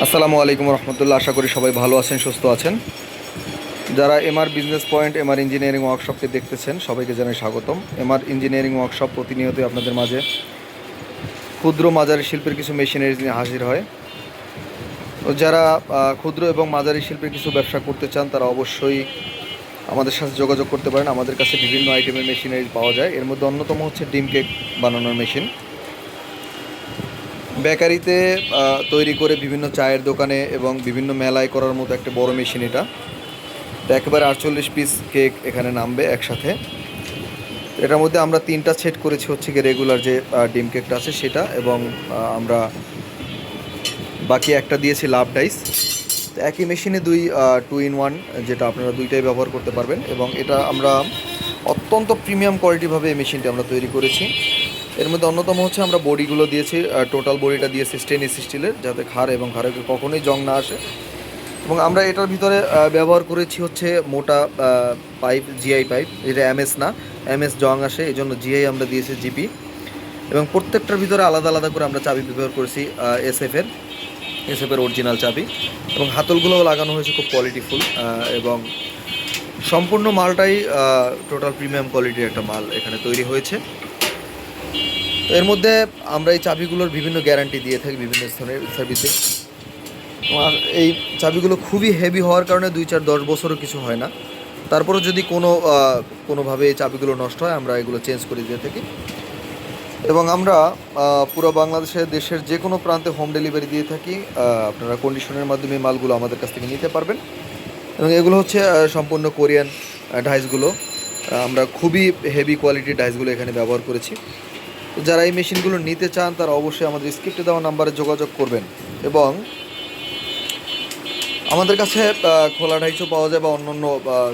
আসসালামু আলাইকুম রহমতুল্লাহ। আশা করি সবাই ভালো আছেন, সুস্থ আছেন। যারা MR business point MR engineering ওয়ার্কশপকে দেখতেছেন সবাইকে জানাই স্বাগতম। এমআর ইঞ্জিনিয়ারিং ওয়ার্কশপ প্রতিনিয়তই আপনাদের মাঝে ক্ষুদ্র মাঝারি শিল্পের কিছু মেশিনারিজ নিয়ে হাজির হয়। তো যারা ক্ষুদ্র এবং মাঝারি শিল্পের কিছু ব্যবসা করতে চান তারা অবশ্যই আমাদের সাথে যোগাযোগ করতে পারেন। আমাদের কাছে বিভিন্ন আইটেমের মেশিনারিজ পাওয়া যায়। এর মধ্যে অন্যতম হচ্ছে ডিম কেক বানানোর মেশিন। বেকারিতে তৈরি করে বিভিন্ন চায়ের দোকানে এবং বিভিন্ন মেলায় করার মতো একটা বড় মেশিন এটা। একেবারে 48 পিস কেক এখানে নামবে একসাথে। এটার মধ্যে আমরা 3টা সেট করেছি, হচ্ছে কি রেগুলার যে ডিম কেকটা আছে সেটা, এবং আমরা বাকি একটা দিয়েছি লাভ ডাইস। তো একই মেশিনে 2-in-1, যেটা আপনারা দুইটাই ব্যবহার করতে পারবেন। এবং এটা আমরা অত্যন্ত প্রিমিয়াম কোয়ালিটিভাবে এই মেশিনটা আমরা তৈরি করেছি। এর মধ্যে অন্যতম হচ্ছে আমরা বডিগুলো দিয়েছি, টোটাল বডিটা দিয়েছি স্টেনলেস স্টিলের, যাতে ঘাড় এবং ঘাড়ে কখনোই জং না আসে। এবং আমরা এটার ভিতরে ব্যবহার করেছি হচ্ছে মোটা পাইপ, জিআই পাইপ। এটা এমএস না, এমএস জং আসে, এই জন্য জিআই আমরা দিয়েছি জিপি। এবং প্রত্যেকটার ভিতরে আলাদা আলাদা করে আমরা চাবি ব্যবহার করেছি এসএফের অরিজিনাল চাবি। এবং হাতলগুলোও লাগানো হয়েছে খুব কোয়ালিটিফুল, এবং সম্পূর্ণ মালটাই টোটাল প্রিমিয়াম কোয়ালিটির একটা মাল এখানে তৈরি হয়েছে। তো এর মধ্যে আমরা এই চাবিগুলোর বিভিন্ন গ্যারান্টি দিয়ে থাকি বিভিন্ন স্থানের সার্ভিসে। আর এই চাবিগুলো খুবই হেভি হওয়ার কারণে 2-4-10 বছরও কিছু হয় না। তারপরেও যদি কোনোভাবে এই চাবিগুলো নষ্ট হয় আমরা এগুলো চেঞ্জ করে দিয়ে থাকি। এবং আমরা পুরো বাংলাদেশের দেশের যে কোনো প্রান্তে হোম ডেলিভারি দিয়ে থাকি। আপনারা কন্ডিশনের মাধ্যমে মালগুলো আমাদের কাছ থেকে নিতে পারবেন। এবং এগুলো হচ্ছে সম্পূর্ণ কোরিয়ান ডাইসগুলো। আমরা খুবই হেভি কোয়ালিটির ডাইসগুলো এখানে ব্যবহার করেছি। যারা এই মেশিনগুলো নিতে চান তারা অবশ্যই আমাদের স্ক্রিপ্টে দেওয়া নাম্বারে যোগাযোগ করবেন। এবং আমাদের কাছে খোলা ডাইসও পাওয়া যায় বা অন্যান্য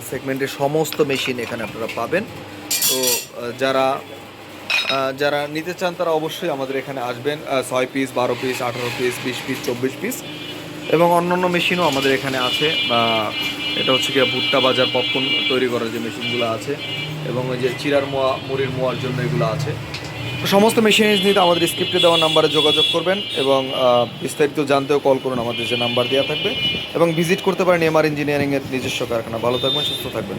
সেগমেন্টের সমস্ত মেশিন এখানে আপনারা পাবেন। তো যারা নিতে চান তারা অবশ্যই আমাদের এখানে আসবেন। 6 piece, 12 piece, 18 piece, 20 piece, 24 piece এবং অন্যান্য মেশিনও আমাদের এখানে আছে। এটা হচ্ছে গিয়ে ভুট্টা বাজার পপকর্ন তৈরি করার যে মেশিনগুলো আছে, এবং ওই যে চিরার মোয়া, মুড়ির মোয়ার জন্য এগুলো আছে। সমস্ত মেশিনারিজ নিতে আমাদের স্ক্রিপ্টে দেওয়া নাম্বারে যোগাযোগ করবেন। এবং বিস্তারিত জানতেও কল করুন, আমাদের যে নাম্বার দেওয়া থাকবে। এবং ভিজিট করতে পারেন এমআর ইঞ্জিনিয়ারিংয়ের নিজস্ব কারখানা। ভালো থাকবেন, সুস্থ থাকবেন।